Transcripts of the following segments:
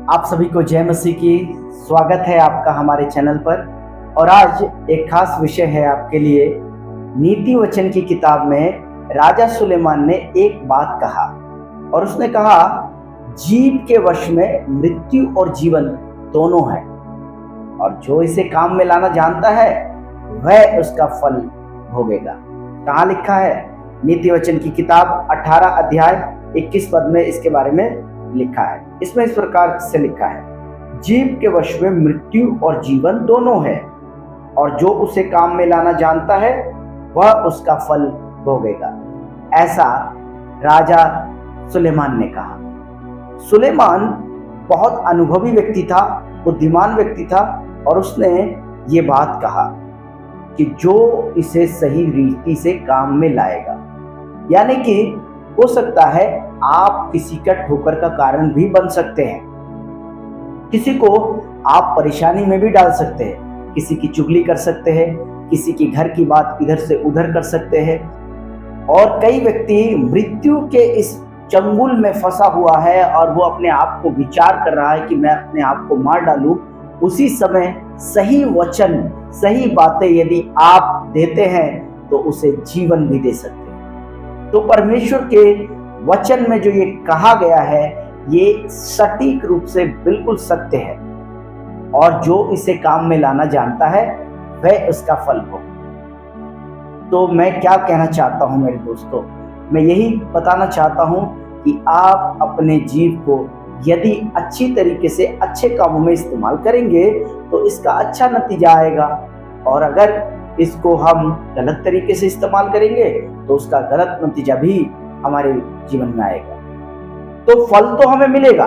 आप सभी को जय मसीह की। स्वागत है आपका हमारे चैनल पर। और आज एक खास विषय है आपके लिए। नीति वचन की किताब में राजा सुलेमान ने एक बात कहा और उसने कहा, जीव के वश में मृत्यु और जीवन दोनों है, और जो इसे काम में लाना जानता है वह उसका फल भोगेगा। कहाँ लिखा है? नीति वचन की किताब 18 अध्याय 21 पद में इसके बारे में लिखा है। इसमें इस प्रकार से लिखा है, जीव के वश में मृत्यु और जीवन दोनों है, और जो उसे काम में लाना जानता है वह उसका फल भोगेगा। ऐसा राजा सुलेमान ने कहा। सुलेमान बहुत अनुभवी व्यक्ति था, बुद्धिमान व्यक्ति था, और उसने ये बात कहा कि जो इसे सही रीति से काम में लाएगा, यानी कि हो सकता है आप किसी का ठोकर का कारण भी बन सकते हैं, किसी को आप परेशानी में भी डाल सकते हैं, किसी की चुगली कर सकते हैं, किसी की घर की बात इधर से उधर कर सकते हैं। और कई व्यक्ति मृत्यु के इस चंगुल में फंसा हुआ है और वो अपने आप को विचार कर रहा है कि मैं अपने आप को मार डालूं। उसी समय सही वचन, सही बातें यदि आप देते हैं तो उसे जीवन भी दे सकते हैं। तो परमेश्वर के वचन में जो ये कहा गया है, ये सटीक रूप से बिल्कुल सत्य है, और जो इसे काम में लाना जानता है वह उसका फल भोग। तो मैं क्या कहना चाहता हूं मेरे दोस्तों, मैं यही बताना चाहता हूं कि आप अपने जीव को यदि अच्छी तरीके से अच्छे कामों में इस्तेमाल करेंगे तो इसका अच्छा नतीजा आएगा, और अगर इसको हम गलत तरीके से इस्तेमाल करेंगे तो उसका गलत नतीजा भी हमारे जीवन में आएगा। तो फल तो हमें मिलेगा,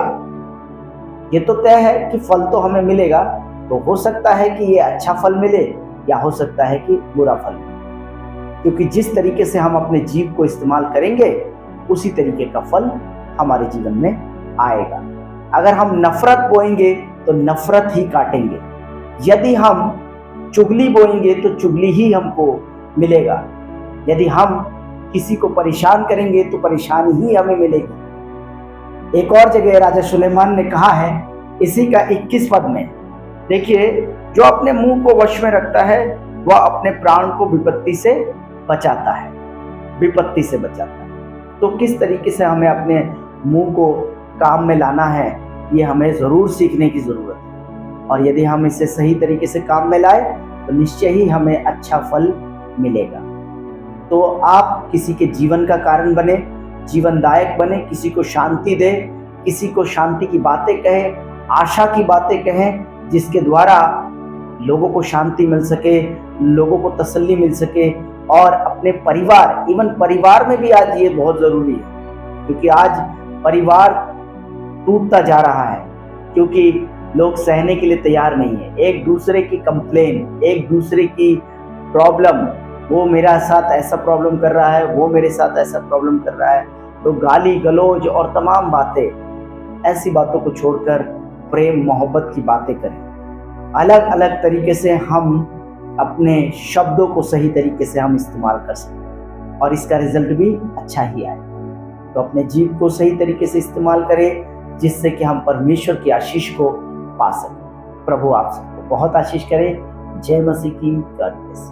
ये तो तय है कि फल तो हमें मिलेगा। तो हो सकता है कि ये अच्छा फल मिले या हो सकता है कि बुरा फल मिले, क्योंकि जिस तरीके से हम अपने जीव को इस्तेमाल करेंगे उसी तरीके का फल हमारे जीवन में आएगा। अगर हम नफरत बोएंगे तो नफरत ही काटेंगे, यदि हम चुगली बोएंगे तो चुगली ही हमको मिलेगा, यदि हम किसी को परेशान करेंगे तो परेशानी ही हमें मिलेगी। एक और जगह राजा सुलेमान ने कहा है, इसी का 21 पद में देखिए, जो अपने मुंह को वश में रखता है वह अपने प्राण को विपत्ति से बचाता है, विपत्ति से बचाता है। तो किस तरीके से हमें अपने मुंह को काम में लाना है, ये हमें जरूर सीखने की जरूरत है, और यदि हम इसे सही तरीके से काम में लाए तो निश्चय ही हमें अच्छा फल मिलेगा। तो आप किसी के जीवन का कारण बने, जीवनदायक बने, किसी को शांति दे, किसी को शांति की बातें कहें, आशा की बातें कहें, जिसके द्वारा लोगों को शांति मिल सके, लोगों को तसल्ली मिल सके। और अपने परिवार, इवन परिवार में भी आज ये बहुत जरूरी है, क्योंकि आज परिवार टूटता जा रहा है, क्योंकि लोग सहने के लिए तैयार नहीं है। एक दूसरे की कंप्लेन, एक दूसरे की प्रॉब्लम, वो मेरा साथ ऐसा प्रॉब्लम कर रहा है, वो मेरे साथ ऐसा प्रॉब्लम कर रहा है, तो गाली गलौज और तमाम बातें, ऐसी बातों को छोड़कर प्रेम मोहब्बत की बातें करें। अलग अलग तरीके से हम अपने शब्दों को सही तरीके से हम इस्तेमाल कर सकते हैं, और इसका रिजल्ट भी अच्छा ही आए। तो अपने जीव को सही तरीके से इस्तेमाल करें, जिससे कि हम परमेश्वर की आशीष को पा सकें। प्रभु आप सबको बहुत आशीष करे। जय मसीह की। God bless.